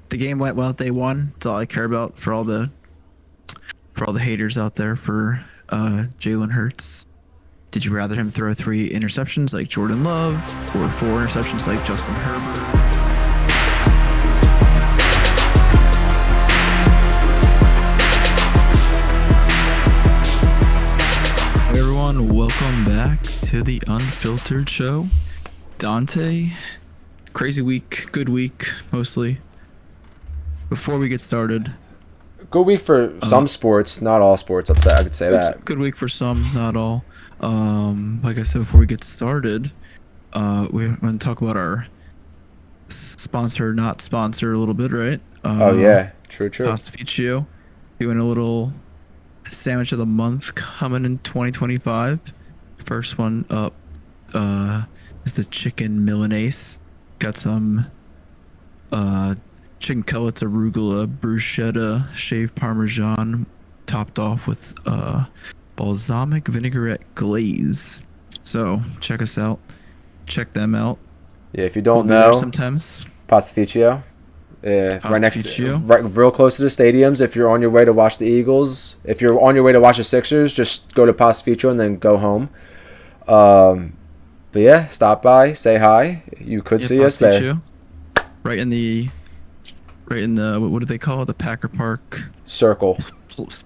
The game went well. Day one. That's all I care about for all the haters out there for Jalen Hurts. Did you rather him throw 3 interceptions like Jordan Love or 4 interceptions like Justin Herbert? Hey everyone, welcome back to the Unfiltered Show. Dante, crazy week, good week, mostly. Before we get started, good week for some sports, not all sports. I could say that. Good week for some, not all. Like I said before we get started, we're going to talk about our sponsor, not sponsor, a little bit, right? Oh yeah, true. Pastificio, doing a little sandwich of the month coming in 2025. First one up is the chicken Milanese. Got some chicken cutlets, arugula, bruschetta, shaved parmesan, topped off with balsamic vinaigrette glaze. So check us out. Check them out. Yeah, if you don't know, sometimes Pastificio. Right next to, right real close to the stadiums. If you're on your way to watch the Eagles, if you're on your way to watch the Sixers, just go to Pastificio and then go home. But yeah, stop by, say hi. You could see us there. Right in the what do they call it? The Packer Park Circle.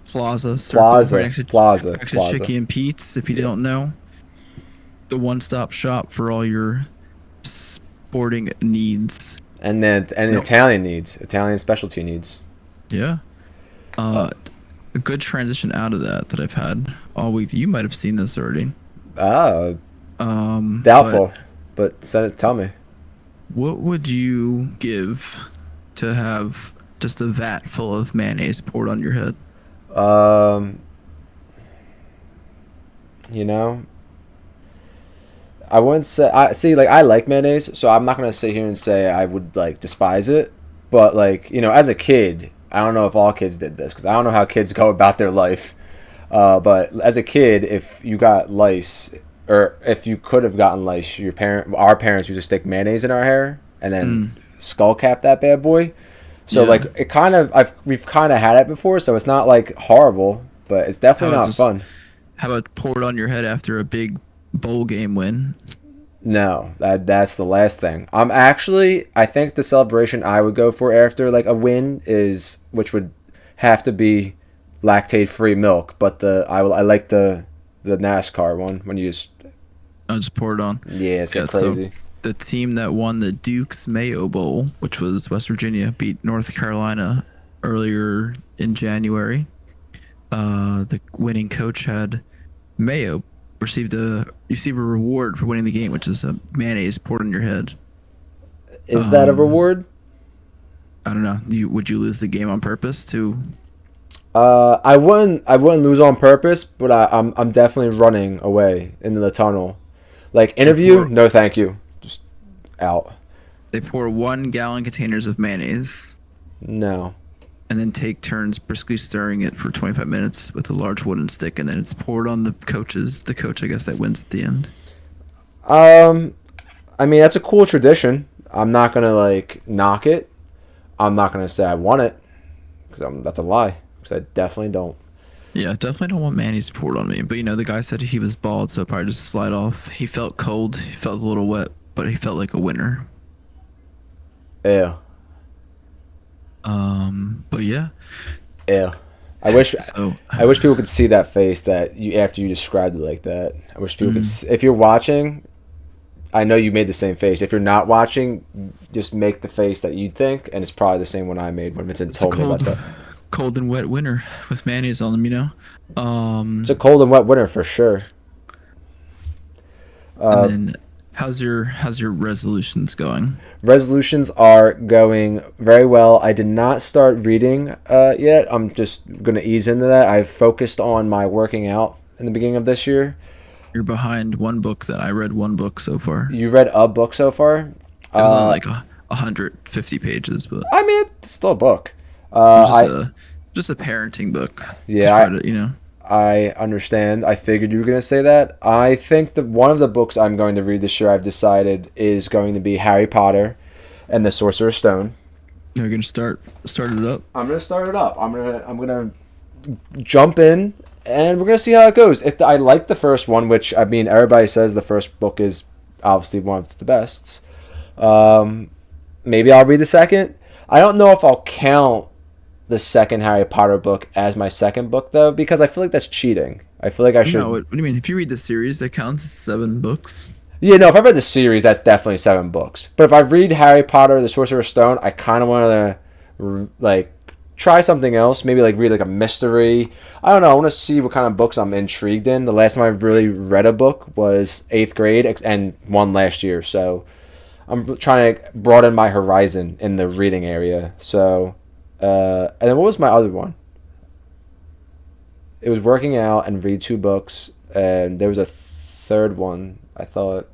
Plaza. Next to Chicky and Pete's. If you don't know, the one-stop shop for all your sporting needs. And then Italian specialty needs. Yeah. A good transition out of that I've had all week. You might have seen this already. Doubtful, but tell me. What would you give to have just a vat full of mayonnaise poured on your head? I wouldn't say I like mayonnaise, so I'm not gonna sit here and say I would like despise it. But as a kid, I don't know if all kids did this because I don't know how kids go about their life. But as a kid, if you got lice or if you could have gotten lice, our parents used to stick mayonnaise in our hair and then skull cap that bad boy. So we've kind of had it before, so it's not like horrible, but it's definitely not fun. How about pour it on your head after a big bowl game win? No, that's the last thing. I think the celebration I would go for after like a win which would have to be lactate-free milk, but I like the NASCAR one when you just pour it on. Yeah, it's crazy. So the team that won the Duke's Mayo Bowl, which was West Virginia, beat North Carolina earlier in January. The winning coach had mayo received a reward for winning the game, which is a mayonnaise poured on your head. Is that a reward? I don't know. Would you lose the game on purpose to? I wouldn't lose on purpose, but I'm definitely running away into the tunnel. Like interview, no thank you, just out. They pour 1-gallon containers of mayonnaise. No. And then take turns briskly stirring it for 25 minutes with a large wooden stick, and then it's poured on the coach, I guess, that wins at the end. I mean, that's a cool tradition. I'm not gonna knock it. I'm not gonna say I want it because that's a lie. Because I definitely don't. Yeah, definitely don't want mayonnaise poured on me. But the guy said he was bald, so probably just slide off. He felt cold. He felt a little wet, but he felt like a winner. Yeah. But yeah. Yeah. I wish people could see that face that you after you described it like that. I wish people could. If you're watching, I know you made the same face. If you're not watching, just make the face that you think, and it's probably the same one I made when Vincent told me about that. Cold and wet winter with mayonnaise on them, It's a cold and wet winter for sure. And then how's your resolutions going? Resolutions are going very well. I did not start reading yet. I'm just going to ease into that. I've focused on my working out in the beginning of this year. You're behind one book that I read one book so far. You read a book so far? It was on like 150 pages, but I mean, it's still a book. Just a parenting book. Yeah, I understand. I figured you were going to say that. I think that one of the books I'm going to read this year, I've decided, is going to be Harry Potter and the Sorcerer's Stone. You're gonna start it up. I'm gonna start it up. I'm gonna jump in, and we're gonna see how it goes. If I like the first one, which I mean, everybody says the first book is obviously one of the best. Maybe I'll read the second. I don't know if I'll count the second Harry Potter book as my second book though, because I feel like that's cheating. I feel like I should. No, what do you mean? If you read the series, that counts as 7 books. Yeah, no, if I read the series, that's definitely 7 books. But if I read Harry Potter, the Sorcerer's Stone, I kind of want to, like, try something else. Maybe, like, read, like, a mystery. I don't know. I want to see what kind of books I'm intrigued in. The last time I really read a book was 8th grade and one last year. So I'm trying to broaden my horizon in the reading area. So, and then what was my other one? It was working out and read 2 books. And there was a third one, I thought.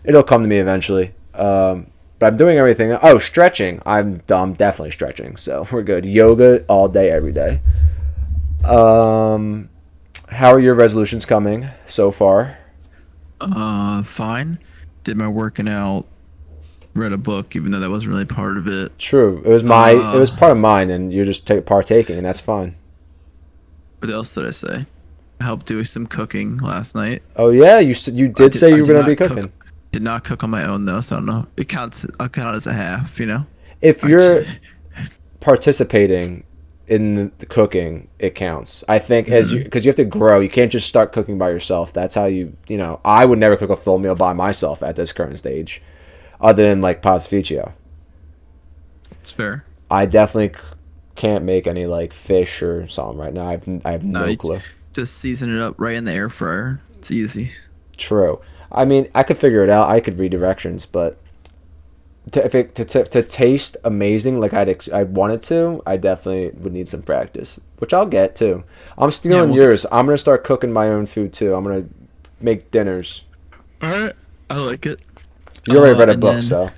It'll come to me eventually. But I'm doing everything. Oh, stretching. I'm definitely stretching. So we're good. Yoga all day, every day. How are your resolutions coming so far? Fine. Did my working out. Read a book, even though that wasn't really part of it. True. It was part of mine, and you're just partaking, and that's fine. What else did I say? I helped do some cooking last night. Oh yeah, you did say you were gonna be cooking. Did not cook on my own though, so I don't know. It counts. I'll count it as a half. You know. If you're participating in the cooking, it counts. I think because you have to grow. You can't just start cooking by yourself. That's how you know. I would never cook a full meal by myself at this current stage, other than like pasticcio. It's fair. I definitely can't make any like fish or something right now. I have no clue. Just season it up right in the air fryer. It's easy. True. I mean, I could figure it out. I could read directions, but to taste amazing like I wanted to, I definitely would need some practice, which I'll get too. I'm stealing yours. I'm gonna start cooking my own food too. I'm gonna make dinners. All right, I like it. You already read a book, so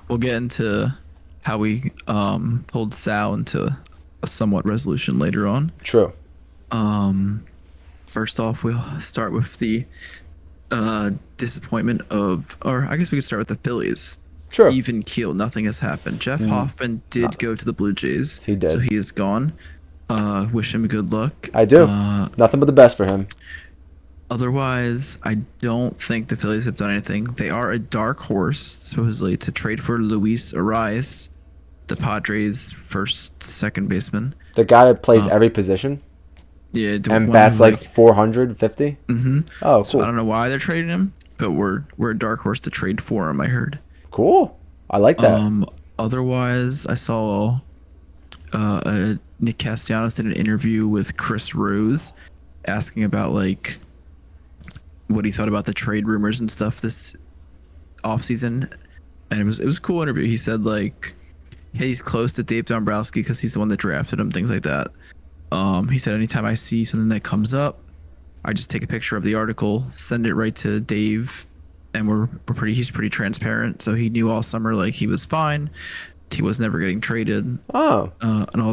we'll get into how we pulled Sal into a somewhat resolution later on. True. First off, we'll start with the disappointment or I guess we could start with the Phillies. Sure. Even keel, nothing has happened. Jeff Hoffman did go to the Blue Jays. He did. So he is gone. Wish him good luck. I do. Nothing but the best for him. Otherwise, I don't think the Phillies have done anything. They are a dark horse, supposedly, to trade for Luis Arias, the Padres' second baseman. The guy that plays every position. Yeah, and bats like 450. Mm-hmm. Oh, cool. So I don't know why they're trading him, but we're a dark horse to trade for him. I heard. Cool. I like that. Otherwise, I saw Nick Castellanos did an interview with Chris Rose, asking about like what he thought about the trade rumors and stuff this offseason, and it was a cool interview. He said like, hey, he's close to Dave Dombrowski because he's the one that drafted him, things like that. He said anytime I see something that comes up, I just take a picture of the article, send it right to Dave, and he's pretty transparent. So he knew all summer like he was fine. He was never getting traded. And all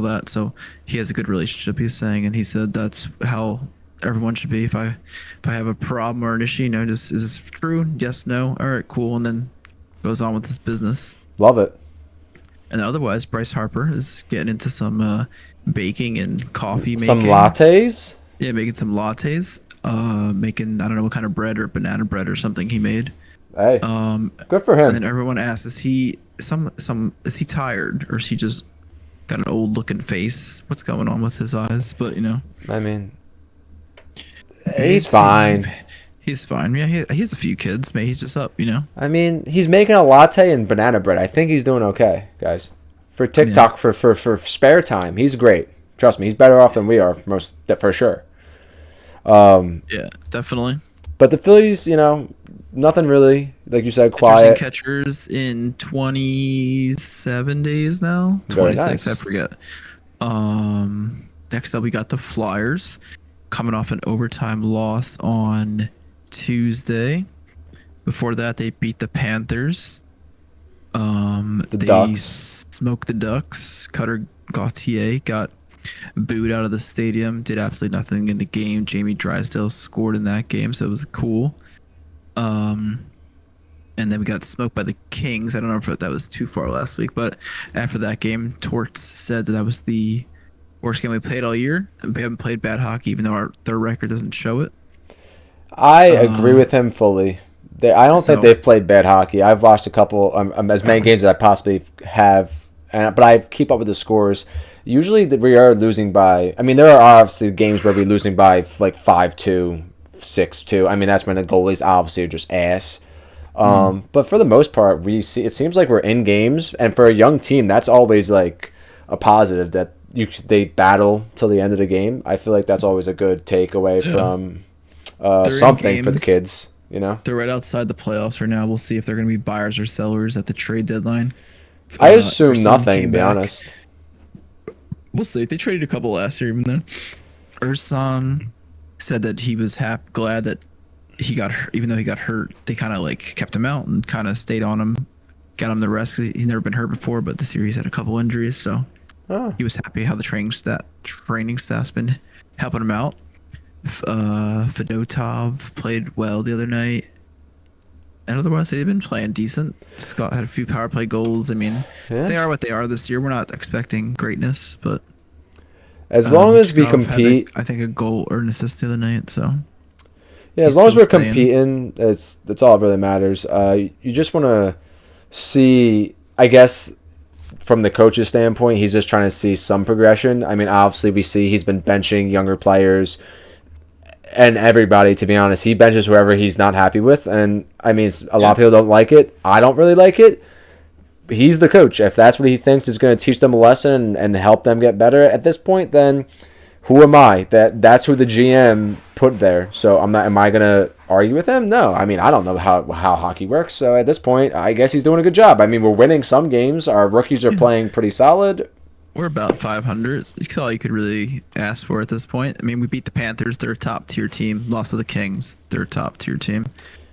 that. So he has a good relationship, he's saying, and he said that's how everyone should be. If I have a problem or an issue, just is this true? Yes, no. All right, cool, and then goes on with his business. Love it. And otherwise, Bryce Harper is getting into some baking and coffee making. Some lattes? Yeah, making some lattes. Making, I don't know what kind of bread or banana bread or something he made. Hey, good for him. And then everyone asks, is he tired or is he just got an old looking face? What's going on with his eyes? But I mean, he's fine. He's fine. Yeah, he has a few kids. Maybe he's just up. I mean, he's making a latte and banana bread. I think he's doing okay, guys. For TikTok, for spare time, he's great. Trust me, he's better off than we are, for sure. Yeah, definitely. But the Phillies, nothing really, like you said, quiet. Catchers in 27 days now. Very 26, nice. I forget. Next up, we got the Flyers coming off an overtime loss on Tuesday. Before that, they beat the Panthers. They Ducks. smoked the Ducks. Cutter Gauthier got booed out of the stadium. Did absolutely nothing in the game. Jamie Drysdale scored in that game, so it was cool. and then we got smoked by the Kings. I don't know if that was too far last week, but after that game, Torts said that was the worst game we played all year, and we haven't played bad hockey, even though their record doesn't show it. I agree with him fully. I don't think they've played bad hockey. I've watched a couple, as many games as I possibly have, but I keep up with the scores. Usually we are losing by, I mean, there are obviously games where we're losing by like 5-2, 6-2. I mean, that's when the goalies obviously are just ass. But for the most part, it seems like we're in games, and for a young team, that's always like a positive that they battle till the end of the game. I feel like that's always a good takeaway from something for the kids. You know, they're right outside the playoffs right now. We'll see if they're going to be buyers or sellers at the trade deadline. I assume nothing, to be honest. We'll see. They traded a couple last year, even then. Ursan said that he was glad that he got hurt, even though he got hurt. They kind of like kept him out and kind of stayed on him, got him the rest. He's never been hurt before, but this year he's had a couple injuries, so he was happy how the training staff's been helping him out. Fedotov played well the other night, and otherwise they've been playing decent. Scott had a few power play goals. I mean, they are what they are this year. We're not expecting greatness, but as long as we compete, I think a goal or an assist the other night. So yeah, as long as we're competing, that's all that really matters. You just want to see, I guess, from the coach's standpoint, he's just trying to see some progression. I mean, obviously we see he's been benching younger players. And everybody, to be honest, he benches whoever he's not happy with. And, I mean, a lot of people don't like it. I don't really like it. He's the coach. If that's what he thinks is going to teach them a lesson and help them get better at this point, then who am I? That's who the GM put there. So am I going to argue with him? No. I mean, I don't know how hockey works. So at this point, I guess he's doing a good job. I mean, we're winning some games. Our rookies are playing pretty solid. We're about 500. That's all you could really ask for at this point. I mean, we beat the Panthers. They're a top-tier team. Lost to the Kings. They're a top-tier team.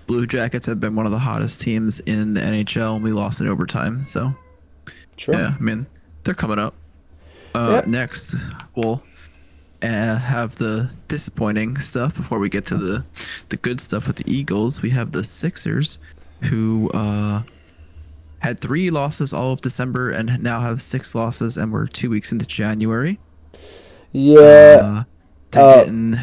Blue Jackets have been one of the hottest teams in the NHL, and we lost in overtime. So, yeah, I mean, they're coming up. Next, we'll have the disappointing stuff before we get to the good stuff with the Eagles. We have the Sixers, who had 3 losses all of December and now have 6 losses, and we're 2 weeks into January. Yeah. They're getting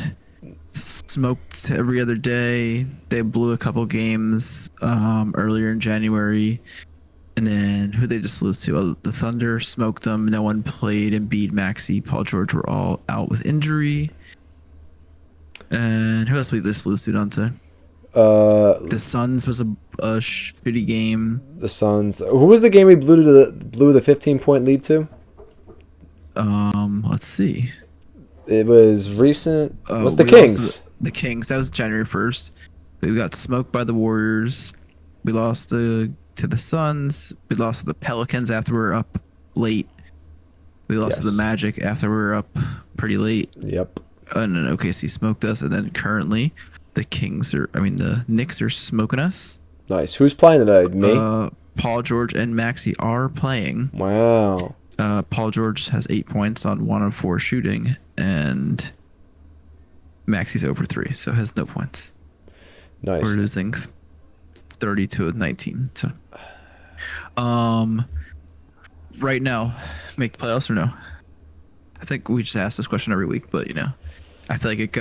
smoked every other day. They blew a couple games earlier in January. And then who they just lose to? The Thunder smoked them. No one played. Embiid, Maxey, Paul George were all out with injury. And who else we just lose to, Dante? The Suns was a shitty game. The Suns. Who was the game we blew the 15-point lead to? Let's see. It was recent. What's the Kings? The Kings. That was January 1st. We got smoked by the Warriors. We lost to the Suns. We lost to the Pelicans after we were up late. We lost to the Magic after we were up pretty late. Yep. And then OKC smoked us, and then currently the Knicks are smoking us. Nice. Who's playing today? Me? Paul George and Maxey are playing. Wow. Paul George has 8 points on 1 of 4 shooting, and Maxey's over 3, so has no points. Nice. We're losing 30-19. So, right now, make the playoffs or no? I think we just ask this question every week, but I feel like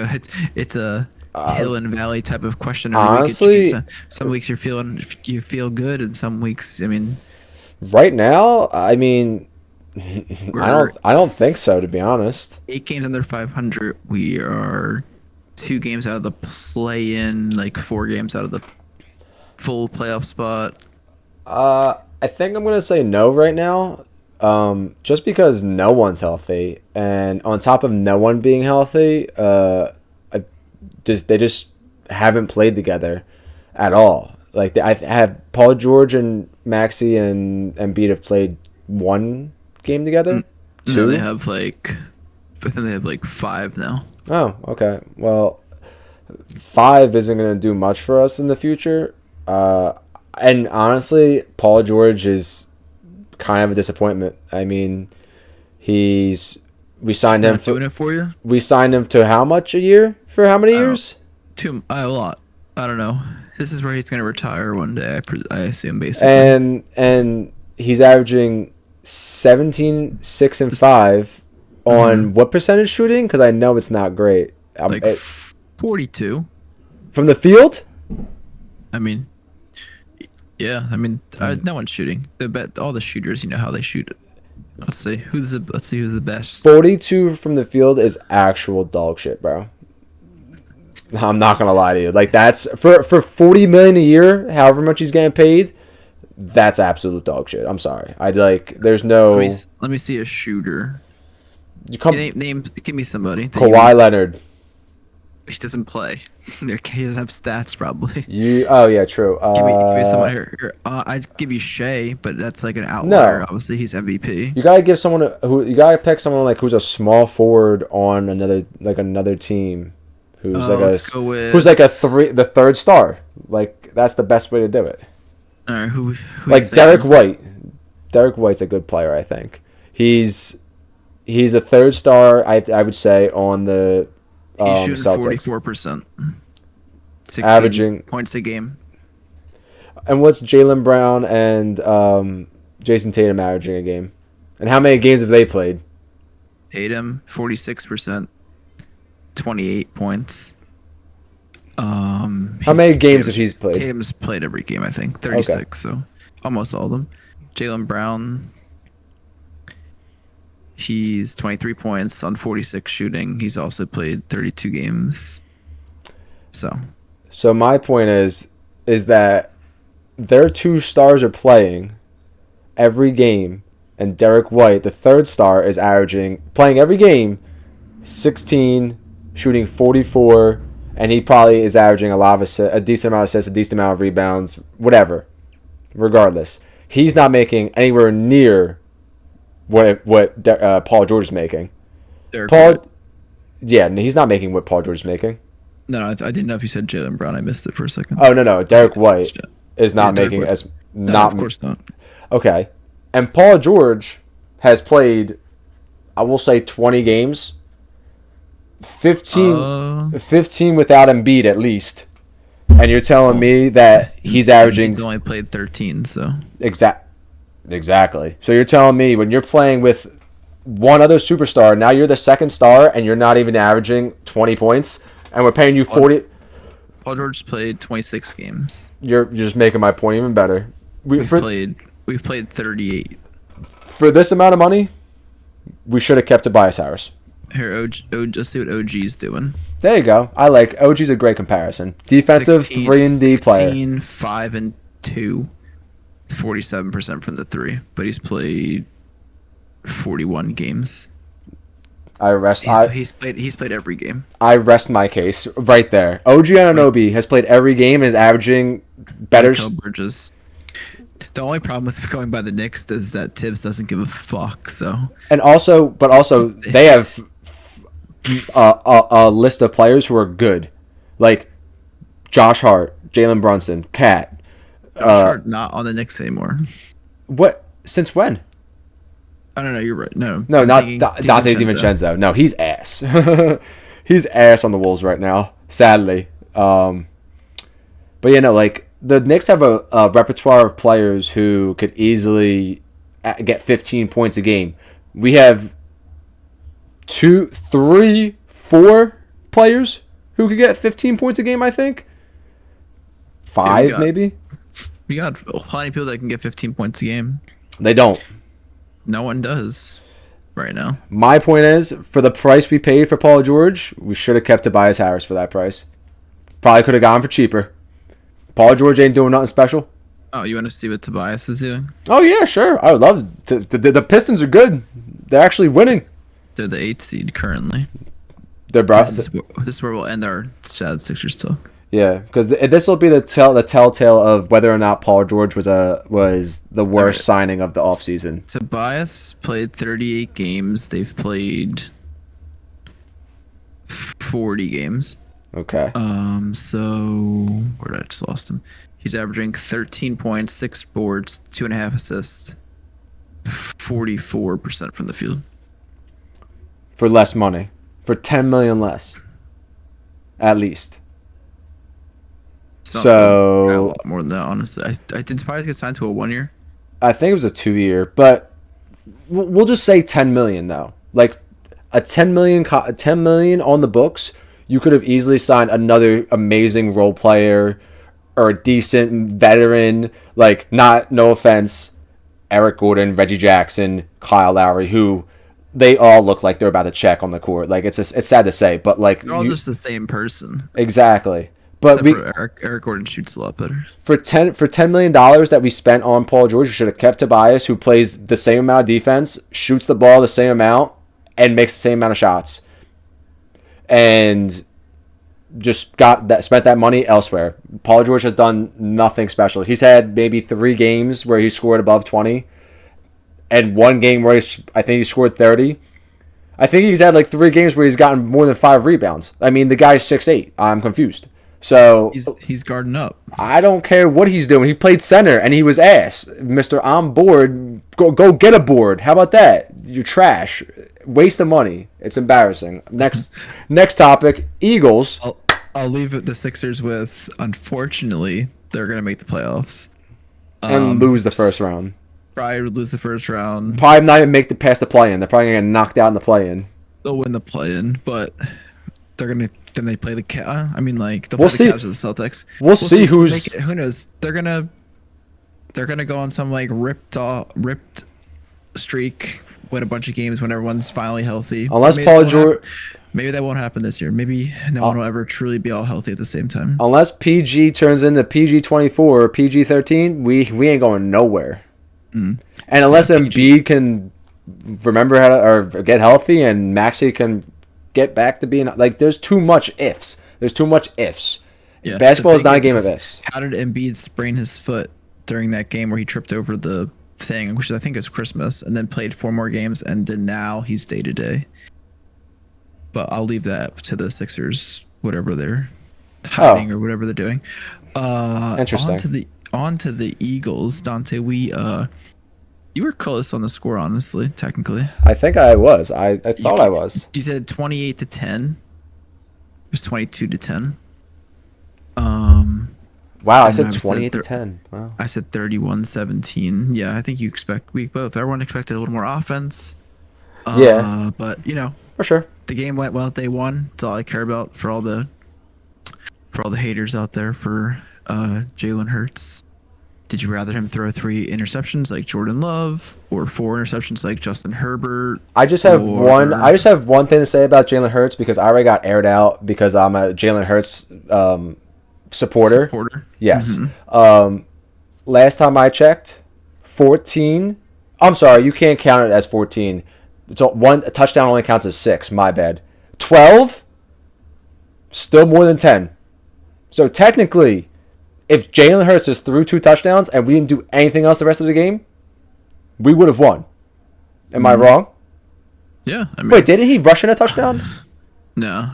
it's a hill and valley type of question. Honestly, some weeks you feel good, and some weeks, right now, I don't think so, to be honest. 8 games under 500. We are 2 games out of the play-in, like 4 games out of the full playoff spot. I think I'm gonna say no right now. Just because no one's healthy, and on top of no one being healthy, they just haven't played together at all. Like I have Paul George and Maxey and Embiid have played 1 game together. 2? No, they have I think they have 5 now. Oh, okay. Well, 5 isn't gonna do much for us in the future. And honestly, Paul George is kind of a disappointment. I mean, we signed him. Doing it for you. We signed him to how much a year? For how many years? A lot. I don't know. This is where he's going to retire one day. I assume basically. And he's averaging 17, 6, and 5 on what percentage shooting? Because I know it's not great. Like 42 from the field. I mean, yeah. I mean, no one's shooting. All the shooters, you know how they shoot it. Let's see who's the best. 42 from the field is actual dog shit, bro. I'm not gonna lie to you. Like that's for $40 million a year, however much he's getting paid. That's absolute dog shit. I'm sorry. There's no. Let me see a shooter. You come name. Give me somebody. Kawhi Leonard. He doesn't play. He doesn't have stats probably. Oh yeah, true. Give me someone here. I'd give you Shea, but that's like an outlier. No. Obviously, he's MVP. You gotta give someone you gotta pick someone like who's a small forward on another team, who's the third star. Like that's the best way to do it. All right, who like Derek White. Derek White's a good player. I think he's the third star. I would say on the. He's shooting 44%. Averaging points a game. And what's Jaylen Brown and Jason Tatum averaging a game? And how many games have they played? Tatum, 46%, 28 points. How many games have he played? Tatum's played every game, I think. 36, okay. So almost all of them. Jaylen Brown, he's 23 points on 46 shooting. He's also played 32 games. So my point is that their two stars are playing every game, and Derek White, the third star, is playing every game, 16, shooting 44, and he probably is averaging a decent amount of assists, a decent amount of rebounds, whatever. Regardless, he's not making anywhere near what Paul George is making. Yeah, he's not making what Paul George is making. No, I didn't know if you said Jaylen Brown. I missed it for a second. Oh no, Derek White is not making as not. Of course not. Okay, and Paul George has played, I will say, 20 games. 15 without Embiid at least, and you're telling me that he's averaging. He's only played 13, so exactly. So you're telling me when you're playing with one other superstar, now you're the second star, and you're not even averaging 20 points. And we're paying you 40. Paul George played 26 games. You're just making my point even better. We've played 38. For this amount of money, we should have kept Tobias Harris. Here, let's see what OG's doing. There you go. I like OG's a great comparison. Defensive 3-and-D player. 16, 5 and 2, 47% from the 3, but he's played 41 games. He's played every game. I rest my case right there. OG Anunoby has played every game and is averaging better. Bridges. The only problem with going by the Knicks is that Tibbs doesn't give a fuck. So. And also they have a list of players who are good, like Josh Hart, Jalen Brunson, Cat. Josh Hart not on the Knicks anymore. What? Since when? I don't know. You're right. No, not Dante DiVincenzo. No, he's ass. He's ass on the Wolves right now, sadly. But like the Knicks have a repertoire of players who could easily get 15 points a game. We have 2, 3, 4 players who could get 15 points a game. I think 5 maybe. We got plenty of people that can get 15 points a game. They don't. No one does right now. My point is, for the price we paid for Paul George, we should have kept Tobias Harris for that price. Probably could have gone for cheaper. Paul George ain't doing nothing special. Oh, you want to see what Tobias is doing? Oh, yeah, sure. I would love to. The Pistons are good. They're actually winning. They're the 8th seed currently. This is where we'll end our Shad Sixers talk. Yeah, because this will be the telltale of whether or not Paul George was the worst signing of the offseason. Tobias played 38 games. They've played 40 games. Okay. So where did I just lost him? He's averaging 13 points, 6 boards, 2.5 assists, 44% from the field. For less money, for $10 million less, at least. It's not a So lot more than that, honestly. I did Tobias get signed to a 1 year. I think it was a 2 year, but we'll just say 10 million though. Like a 10 million, 10 million on the books, you could have easily signed another amazing role player or a decent veteran. Like, not, no offense, Eric Gordon, Reggie Jackson, Kyle Lowry, who they all look like they're about to check on the court. Like, it's sad to say, but like They're all just the same person. exactly. But Except for Eric Gordon shoots a lot better. For $10 million that we spent on Paul George, we should have kept Tobias, who plays the same amount of defense, shoots the ball the same amount, and makes the same amount of shots, and just spent that money elsewhere. Paul George has done nothing special. He's had maybe 3 games where he scored above 20, and 1 game where I think he scored 30. I think he's had like 3 games where he's gotten more than 5 rebounds. I mean, the guy's 6'8". I'm confused. So he's guarding up. I don't care what he's doing. He played center and he was ass. Mister, I'm bored. Go get a board. How about that? You're trash. Waste of money. It's embarrassing. Next topic. Eagles. I'll leave the Sixers with. Unfortunately, they're gonna make the playoffs And lose the first round. Probably would lose the first round. Probably not even make the past the play-in. They're probably gonna get knocked out in the play-in. They'll win the play-in, but they're gonna. Then they play the I mean, like they'll We'll play the see. Cavs or the Celtics. We'll see who's. Who knows? They're gonna go on some like ripped streak, win a bunch of games when everyone's finally healthy. Unless Paul George. Maybe that won't happen this year. Maybe no one will ever truly be all healthy at the same time. Unless PG turns into PG-24 or PG-13, we ain't going nowhere. And unless Embiid can remember how to or get healthy and Maxey can get back to being like, there's too much ifs. There's too much ifs. Yeah, basketball is not a game of ifs. How did Embiid sprain his foot during that game where he tripped over the thing, which I think is Christmas, and then played 4 more games, and then now he's day to day? But I'll leave that to the Sixers, whatever they're hiding or whatever they're doing. Interesting. On to the Eagles, Dante. You were close on the score, honestly, technically. I think I was. I thought I was. You said 28-10. It was 22-10. Wow, I said 28-10. Wow. I said 31-17. Yeah, I think you expect both. Everyone expected a little more offense. Yeah. But For sure. The game went well. They won. That's all I care about for all the haters out there for Jalen Hurts. Did you rather him throw 3 interceptions like Jordan Love or 4 interceptions like Justin Herbert? I just have one thing to say about Jalen Hurts because I already got aired out because I'm a Jalen Hurts supporter. Yes. Mm-hmm. Last time I checked, 14. I'm sorry, you can't count it as 14. So a touchdown only counts as 6. My bad. 12. Still more than 10. So technically, if Jalen Hurts just threw 2 touchdowns and we didn't do anything else the rest of the game, we would have won. Am I wrong? Yeah. Wait, didn't he rush in a touchdown? No.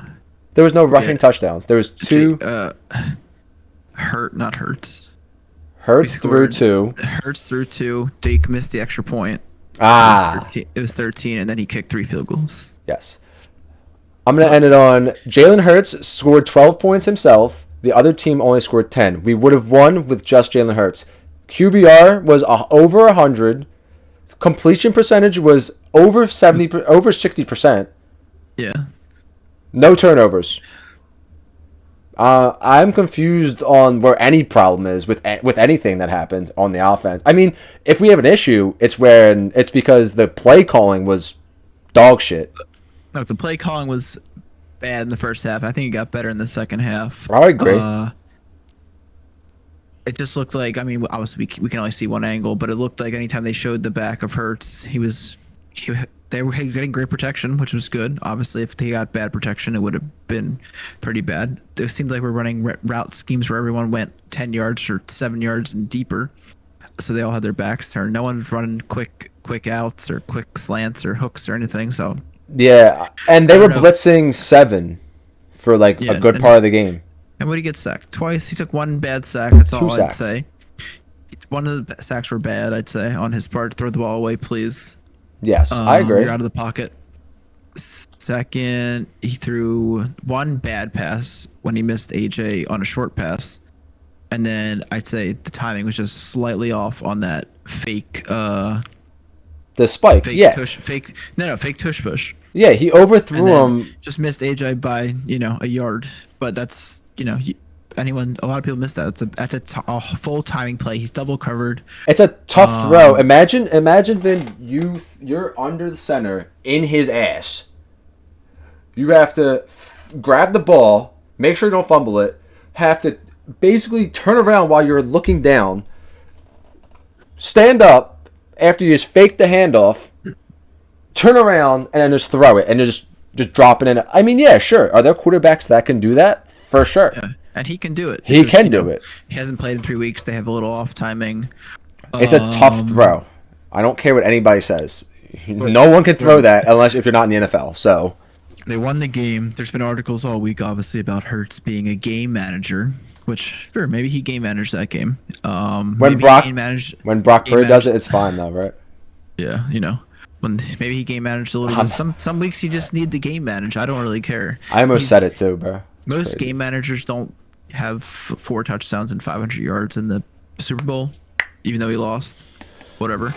There was no rushing touchdowns. There was 2. Not Hurts. Hurts threw 2. Hurts threw 2. Dake missed the extra point. It was 13, and then he kicked 3 field goals. Yes. I'm going to end it on Jalen Hurts scored 12 points himself. The other team only scored 10. We would have won with just Jalen Hurts. QBR was over 100. Completion percentage was over 60%. Yeah. No turnovers. I'm confused on where any problem is with anything that happened on the offense. I mean, if we have an issue, it's because the play calling was dog shit. Look, the play calling was bad in the first half. I think it got better in the second half. I agree. It just looked like, obviously we can only see one angle, but it looked like anytime they showed the back of Hurts, they were getting great protection, which was good. Obviously, if they got bad protection, it would have been pretty bad. It seemed like we're running route schemes where everyone went 10 yards or 7 yards and deeper, so they all had their backs turned. No one's running quick outs or quick slants or hooks or anything. So yeah, and they were blitzing 7 for a good part of the game. And what did he get sacked? Twice. He took 1 bad sack. That's 2 all sacks. I'd say. One of the sacks were bad, I'd say, on his part. Throw the ball away, please. Yes, I agree. You're out of the pocket. Second, he threw 1 bad pass when he missed AJ on a short pass. And then I'd say the timing was just slightly off on that fake The spike, fake yeah. tush fake no fake tush push. Yeah, he And overthrew then him. just missed AJ by, a yard. But that's, a lot of people miss that. A full timing play. He's double covered. It's a tough throw. Imagine, Vin, you're under the center in his ass. You have to grab the ball, make sure you don't fumble it, have to basically turn around while you're looking down, stand up after you just fake the handoff, turn around, and then just throw it, and just drop it in. I mean, yeah, sure. Are there quarterbacks that can do that? For sure. Yeah. And he can do it. He can do it. He hasn't played in 3 weeks. They have a little off timing. It's a tough throw. I don't care what anybody says. No one can throw that unless if you're not in the NFL. So they won the game. There's been articles all week, obviously, about Hurts being a game manager. Which, sure, maybe he game managed that game. when Brock Purdy does it, it's fine though, right? Yeah, when maybe he game managed a little bit. Some weeks you just need to game manage. I don't really care. I almost said it too, bro. Most game managers don't have 4 touchdowns and 500 yards in the Super Bowl, even though he lost. Whatever.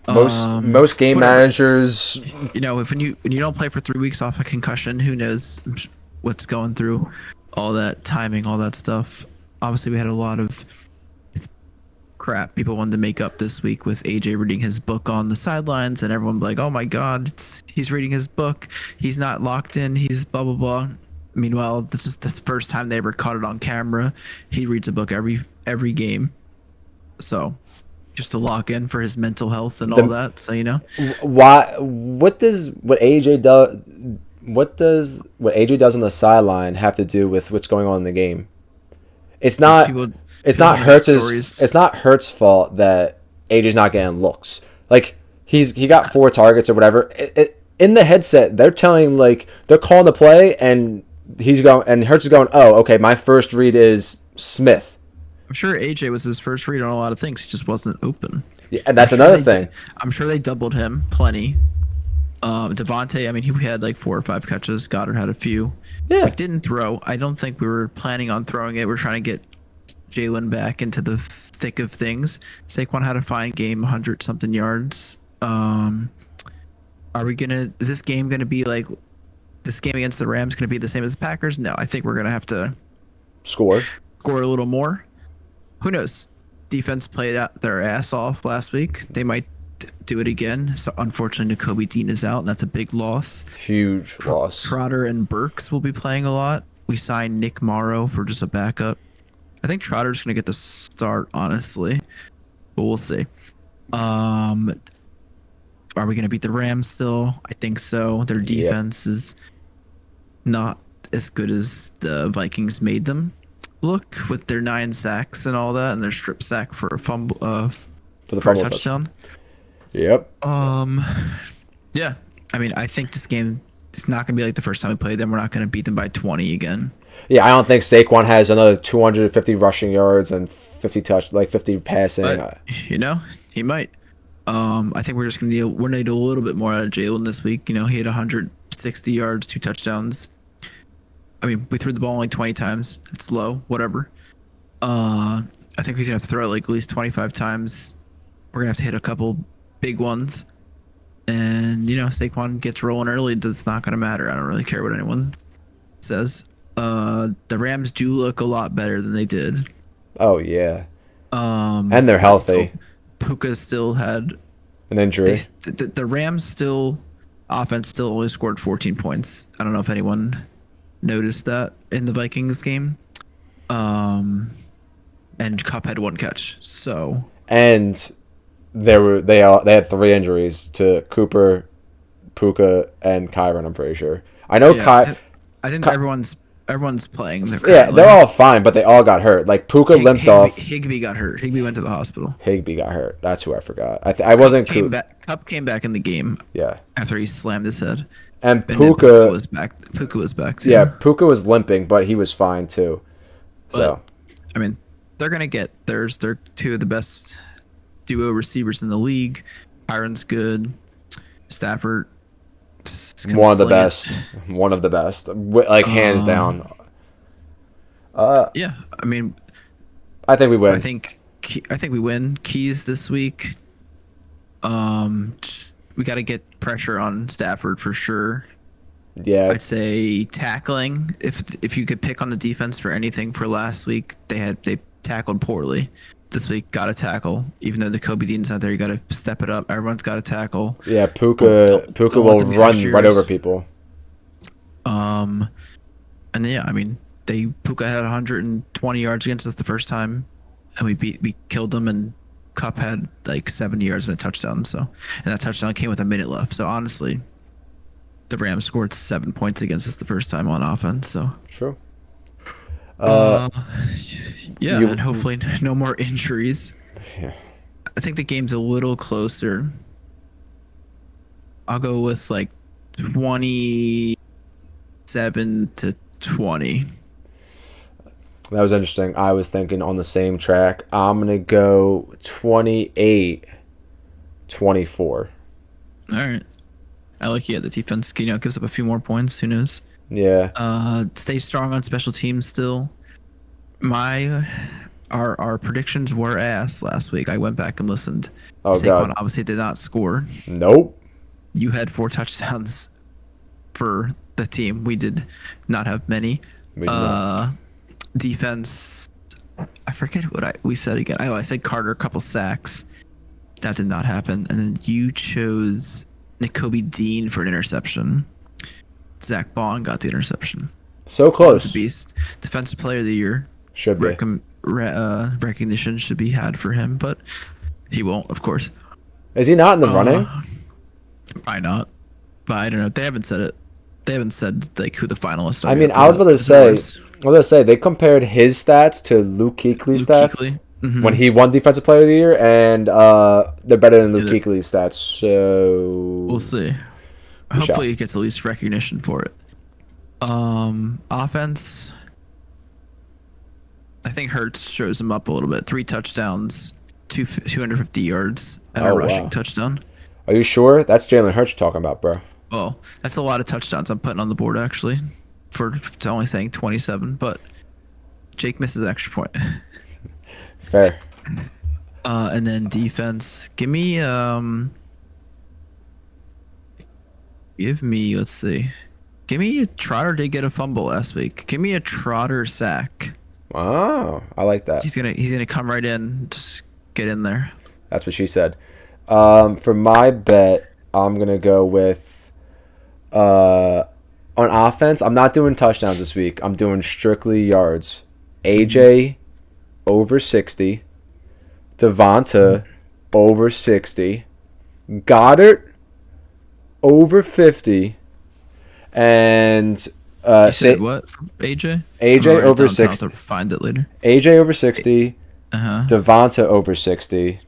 Most game managers, if when you don't play for 3 weeks off a concussion, who knows what's going through, all that timing, all that stuff. Obviously, we had a lot of crap people wanted to make up this week with AJ reading his book on the sidelines, and everyone like, "Oh my God, he's reading his book. He's not locked in. He's blah blah blah." Meanwhile, this is the first time they ever caught it on camera. He reads a book every game, so just to lock in for his mental health and all that. So what AJ does on the sideline have to do with what's going on in the game? It's not Hurts' fault that AJ's not getting looks. Like he got 4 targets or whatever. In the headset, they're calling the play, and Hurts is going, "Oh, okay, my first read is Smith." I'm sure AJ was his first read on a lot of things. He just wasn't open. Yeah, and that's another thing. I'm sure they doubled him plenty. Devontae, I mean, he had 4 or 5 catches. Goddard had a few. Yeah. We didn't throw. I don't think we were planning on throwing it. We're trying to get Jalen back into the thick of things. Saquon had a fine game, 100-something yards. Is this game going to be this game against the Rams going to be the same as the Packers? No, I think we're going to have to score a little more. Who knows? Defense played out their ass off last week. They might do it again. So unfortunately, Nakobe Dean is out, and that's a big loss. Huge loss. Trotter and Burks will be playing a lot. We signed Nick Morrow for just a backup. I think Trotter's going to get the start, honestly, but we'll see. Are we going to beat the Rams still? I think so. Their defense is not as good as the Vikings made them look with their 9 sacks and all that, and their strip sack for a fumble for a touchdown. Yep. Yeah. I mean, I think this game is not going to be like the first time we played them. We're not going to beat them by 20 again. Yeah, I don't think Saquon has another 250 rushing yards and 50 passing. But, he might. I think we're just going to need a little bit more out of Jalen this week. He had 160 yards, 2 touchdowns. I mean, we threw the ball only 20 times. It's low, whatever. I think he's going to have to throw it at least 25 times. We're going to have to hit a couple big ones. And, Saquon gets rolling early. It's not going to matter. I don't really care what anyone says. The Rams do look a lot better than they did. Oh, yeah. And they're healthy. Puka still had an injury. The Rams offense still only scored 14 points. I don't know if anyone noticed that in the Vikings game. And Kupp had 1 catch. So. And they had 3 injuries to Cooper, Puka, and Kyron. I'm pretty sure. I know I think everyone's playing. They're all fine, but they all got hurt. Puka limped off. Higbee got hurt. Higbee went to the hospital. Higbee got hurt. That's who I forgot. I wasn't. Kupp came back in the game. Yeah. After he slammed his head. And Puka was back. Puka was back too. Yeah, Puka was limping, but he was fine too. So, I mean, they're gonna get theirs. They're 2 of the best duo receivers in the league. Kyron's good. Stafford. One of the best. Hands down. Yeah, I mean, I think we win. I think we win. Keys this week. We got to get pressure on Stafford for sure. Yeah. I'd say tackling. If you could pick on the defense for anything for last week, they tackled poorly. This week, got to tackle. Even though the Kobe Dean's not there, you got to step it up. Everyone's got to tackle. Yeah, Puka will run right over people. And then, yeah, I mean, Puka had 120 yards against us the first time, and we killed them, and Cup had like 70 yards and a touchdown. So, and that touchdown came with a minute left. So honestly, the Rams scored 7 points against us the first time on offense. So true. And hopefully no more injuries. Yeah. I think the game's a little closer. I'll go with like 27-20. That was interesting. I was thinking on the same track. I'm going to go 28-24. All right. I like the defense, gives up a few more points. Who knows? Yeah. Stay strong on special teams still. Our predictions were ass last week. I went back and listened. Oh, Saquon God. obviously did not score. Nope. You had 4 touchdowns for the team. We did not have many. Defense, I forget what we said again. I said Carter, a couple sacks. That did not happen. And then you chose Nakobe Dean for an interception. Zach Bond got the interception. So close. Bond's a beast. Defensive player of the year. Should be. Recognition should be had for him, but he won't, of course. Is he not in the running? Why not? But I don't know. They haven't said it. They haven't said like who the finalists are. I mean, I was about to say they compared his stats to Luke Kuechly's stats when he won Defensive Player of the Year, and they're better than Luke Kuechly's stats. So we'll see. Hopefully, he gets at least recognition for it. Offense, I think Hurts shows him up a little bit. 3 touchdowns, 250 yards, and a rushing touchdown. Are you sure? That's Jalen Hurts you're talking about, bro. Well, that's a lot of touchdowns I'm putting on the board, actually, for only saying 27. But Jake misses an extra point. Fair. And then defense, give me, let's see. Give me a Trotter did get a fumble last week. Give me a Trotter sack. Wow, I like that. He's gonna come right in, just get in there. That's what she said. For my bet, I'm gonna go with on offense. I'm not doing touchdowns this week. I'm doing strictly yards. AJ over 60. Devonta over 60. Goddard over 50. And you said what? AJ? AJ over 60. I'll find it later. AJ over 60. Devonta over 60.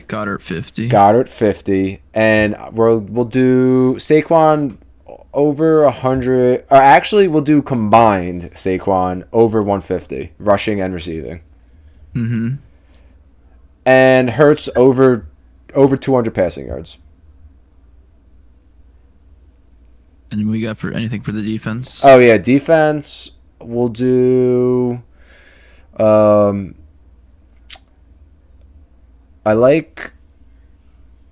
Goddard 50. Goddard 50. And we'll do Saquon over 100. Or actually, we'll do combined Saquon over 150, rushing and receiving. And Hurts over 200 passing yards. And we got for anything for the defense? Oh yeah, defense. We'll do. I like.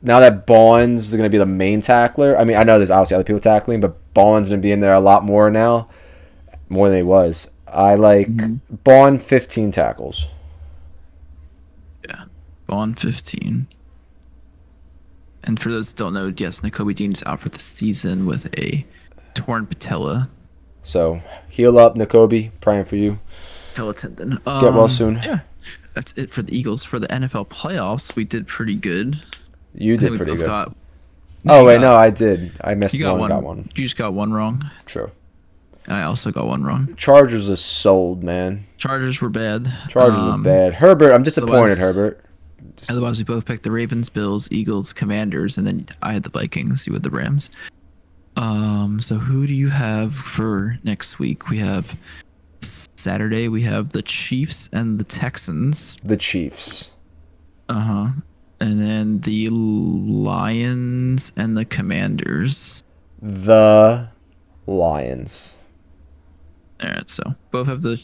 Now that Bond's going to be the main tackler. I mean, I know there's obviously other people tackling, but Bond's going to be in there a lot more now, more than he was. I like Bond 15 tackles. Yeah, Bond 15. And for those that don't know, yes, Nakobe Dean's out for the season with a torn patella. So, heal up, Nakobe. Praying for you. Patella tendon. Get well soon. Yeah, that's it for the Eagles. For the NFL playoffs, we did pretty good. You did pretty good. No, I did. I missed one. Got one. You just got one wrong. True. And I also got one wrong. Chargers is sold, man. Chargers were bad. Herbert, I'm disappointed, Herbert. Otherwise, we both picked the Ravens, Bills, Eagles, Commanders, and then I had the Vikings. You had the Rams. So who do you have for next week? We have Saturday. We have the Chiefs and the Texans. The Chiefs. And then the Lions and the Commanders. The Lions. All right, so both have the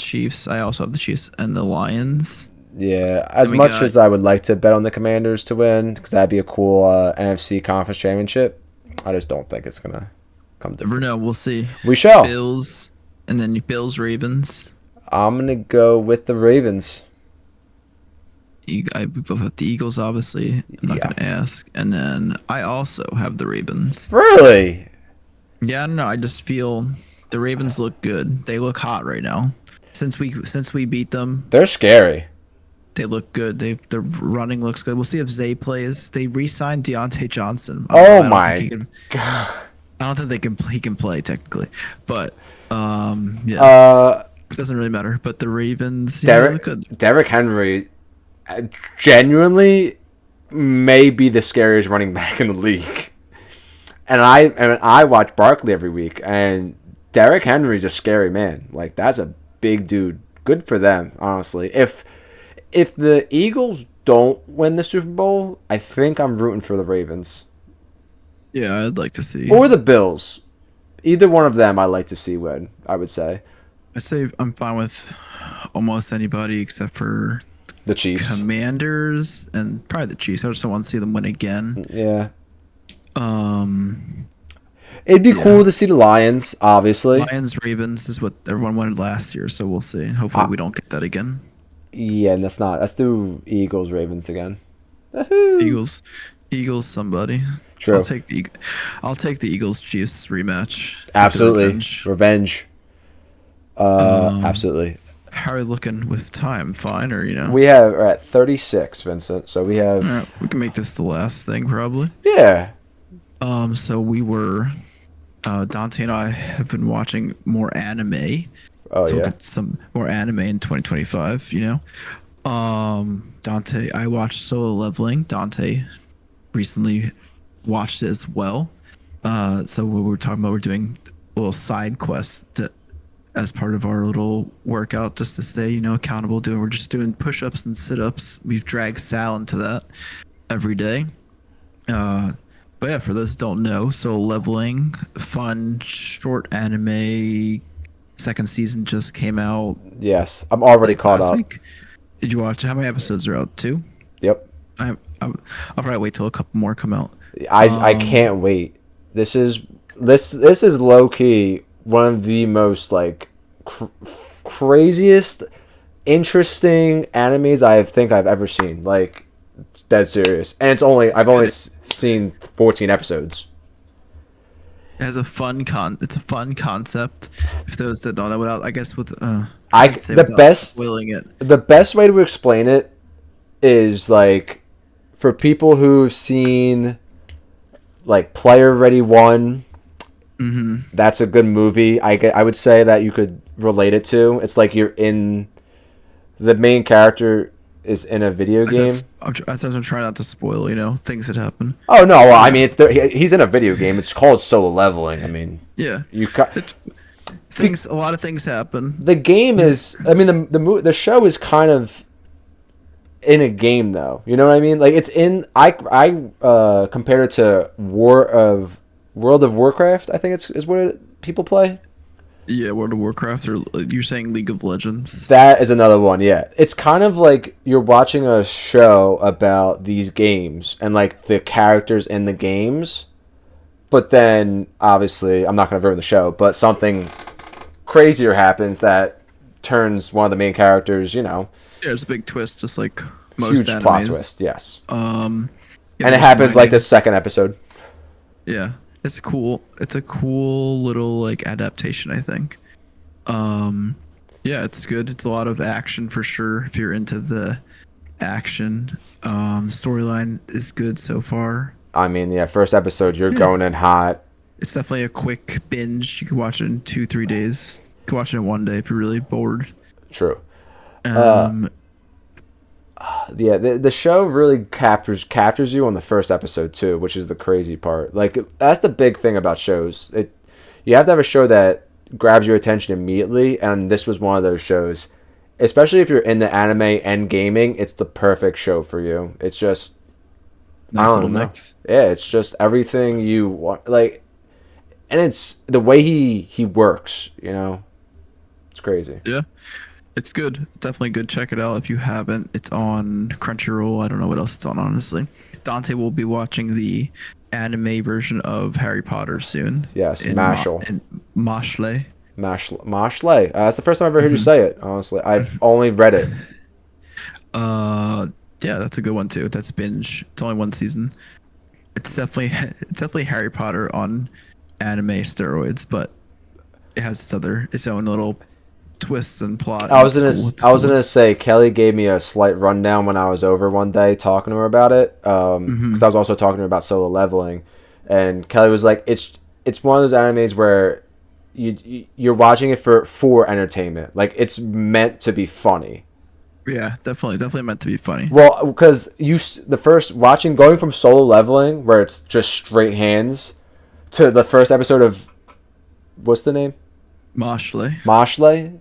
Chiefs. I also have the Chiefs and the Lions. Yeah, as we much got- as I would like to bet on the Commanders to win, because that'd be a cool NFC conference championship, I just don't think it's gonna come to. Never know. We'll see. We shall. Bills, and then Bills, Ravens. I'm gonna go with the Ravens. We both have the Eagles, obviously. I'm not Yeah. going to ask. And then I also have the Ravens. Really? Yeah, I don't know. I just feel the Ravens look good. They look hot right now. Since we beat them, They're scary. they look good. Their running looks good. We'll see if Zay plays. They re-signed Deontay Johnson. Oh I my god. don't think he can play technically, but yeah, it doesn't really matter. But the Ravens, yeah, they look good. Derrick Henry, genuinely, may be the scariest running back in the league. And I watch Barkley every week, and Derrick Henry's a scary man. Like, that's a big dude. Good for them, honestly. If the Eagles don't win the Super Bowl, I think I'm rooting for the Ravens. Yeah, I'd like to see. Or the Bills. Either one of them I'd like to see win, I would say. I'd say I'm fine with almost anybody except for The Chiefs. Commanders and probably the Chiefs. I just don't want to see them win again. Yeah. Um, It'd be cool to see the Lions, obviously. Lions, Ravens is what everyone wanted last year, so we'll see. Hopefully we don't get that again. Yeah, and let's do Eagles, Ravens again. Eagles, somebody. True. I'll take the Eagles Chiefs rematch. Absolutely. Revenge. Revenge. Absolutely. How are we looking with time? Fine, or We're at 36, Vincent. So we have. All right, we can make this the last thing probably. Yeah. So we were. Dante and I have been watching more anime. Oh to yeah. look at some more anime in 2025. Dante, I watched Solo Leveling. Dante recently watched it as well. So what we're talking about, we're doing a little side quest as part of our little workout, just to stay, accountable. We're just doing push-ups and sit-ups. We've dragged Sal into that every day. But yeah, for those who don't know, Solo Leveling, fun short anime. Second season just came out. Yes, I'm already caught up. Week. Did you watch? How many episodes are out? 2? Yep. I'll probably wait till a couple more come out. I can't wait. This is low key one of the most like craziest, interesting animes I think I've ever seen. Like, dead serious. And I've only seen 14 episodes. It has it's a fun concept. If those that don't know, without, I guess, with spoiling it. The best way to explain it is like for people who've seen like Player Ready 1. Mm-hmm. That's a good movie. I would say that you could relate it to. It's like the main character is in a video game. I'm trying not to spoil, things that happen. Oh no! Well, I mean, he's in a video game. It's called Solo Leveling. I mean, yeah, a lot of things happen. The game is. I mean, the show is kind of in a game, though. You know what I mean? Like, it's in. I compared it to World of Warcraft. I think is what people play. Yeah, World of Warcraft, or you're saying League of Legends. That is another one, yeah. It's kind of like you're watching a show about these games and, like, the characters in the games. But then, obviously, I'm not going to ruin the show, but something crazier happens that turns one of the main characters, Yeah, there's a big twist, just like most huge animes. plot twist, yes. And it happens, like, the second episode. Yeah. It's cool. It's a cool little like adaptation, I think. Yeah, it's good. It's a lot of action for sure. If you're into the action, storyline is good so far. I mean, yeah, first episode you're going in hot. It's definitely a quick binge. You can watch it in 2-3 days. You can watch it in one day if you're really bored. True. Yeah, the show really captures you on the first episode too, which is the crazy part. Like, that's the big thing about shows. You have to have a show that grabs your attention immediately, and this was one of those shows. Especially if you're in the anime and gaming, it's the perfect show for you. It's just nice little mix. Yeah, it's just everything you want. Like, and it's the way he works. It's crazy. Yeah. It's good. Definitely good. Check it out if you haven't. It's on Crunchyroll. I don't know what else it's on, honestly. Dante will be watching the anime version of Harry Potter soon. Yes, in Mashal. In Mashle. Mashley. That's the first time I've ever heard you say it. Honestly, I've only read it. Uh, yeah, that's a good one too. That's binge. It's only one season. It's definitely Harry Potter on anime steroids, but it has its own little twists and plot. I And was it's gonna cool. It's I was cool. gonna say Kelly gave me a slight rundown when I was over one day talking to her about it. Because I was also talking to her about Solo Leveling, and Kelly was like, "It's one of those animes where you're watching it for entertainment. Like it's meant to be funny." Yeah, definitely meant to be funny. Well, because the first watching going from Solo Leveling where it's just straight hands to the first episode of what's the name Mashle. Mashle,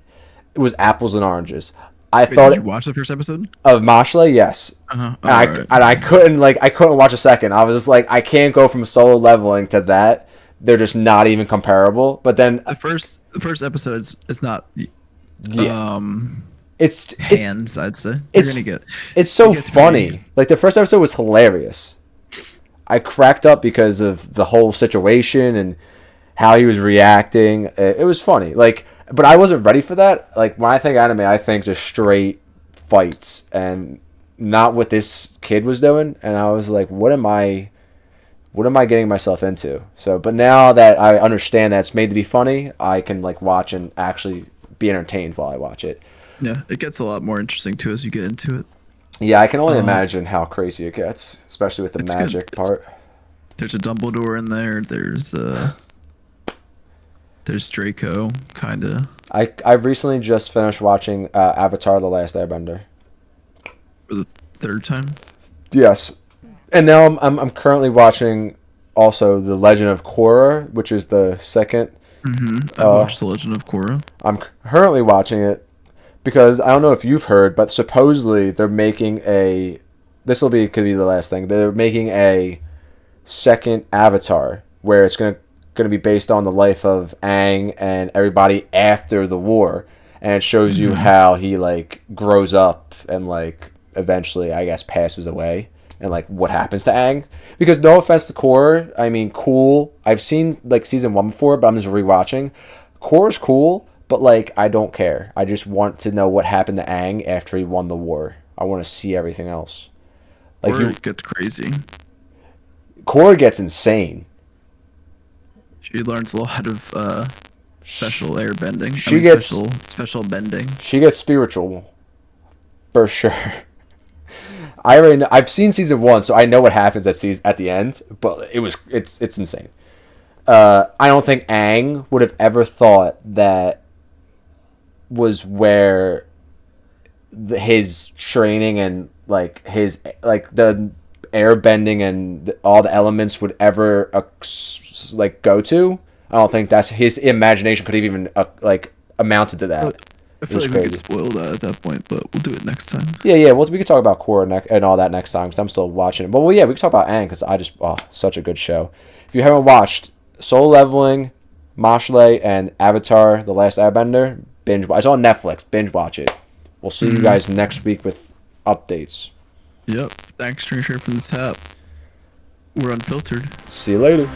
it was apples and oranges. I Wait, did you thought watch the first episode? of Mashle, yes. Uh-huh. And All right. I couldn't watch a second. I was just like I can't go from Solo Leveling to that. They're just not even comparable. But then The first episode is not yeah, um it's hands. I'd say you're it's gonna get. it's so It gets funny. pretty. Like the first episode was hilarious. I cracked up because of the whole situation and how he was reacting. It was funny. Like, but I wasn't ready for that. Like when I think anime, I think just straight fights and not what this kid was doing. And I was like, what am I getting myself into? So, but now that I understand that it's made to be funny, I can like watch and actually be entertained while I watch it. Yeah, it gets a lot more interesting too as you get into it. Yeah, I can only imagine how crazy it gets, especially with the It's good. magic part. There's a Dumbledore in there. There's Draco, kinda. I've recently just finished watching Avatar: The Last Airbender. For the third time. Yes, and now I'm currently watching also The Legend of Korra, which is the second. I've watched The Legend of Korra. I'm currently watching it because I don't know if you've heard, but supposedly they're making a. Could be the last thing. They're making a second Avatar where it's gonna be based on the life of Aang and everybody after the war, and it shows you how he like grows up and like eventually I guess passes away and like what happens to Aang. Because no offense to Korra, I mean cool. I've seen like season 1 before, but I'm just rewatching. Korra's cool, but like I don't care. I just want to know what happened to Aang after he won the war. I want to see everything else. Like Korra gets crazy. Korra gets insane. She learns a lot of special air bending. Special bending. She gets spiritual, for sure. I already know, I've seen season 1, so I know what happens at the end. But it's insane. I don't think Aang would have ever thought that was where his training and like his like the air bending and all the elements would ever like go to. I don't think that's his imagination could have even like amounted to that. I feel like we could spoil that at that point, but we'll do it next time. Yeah. Well, we could talk about Korra and all that next time because I'm still watching it. But well, yeah, we could talk about Aang because such a good show. If you haven't watched Solo Leveling, Mashle, and Avatar: The Last Airbender, binge watch. It's on Netflix. Binge watch it. We'll see you guys next week with updates. Yep. Thanks, String Shirt, from the tap. We're unfiltered. See you later.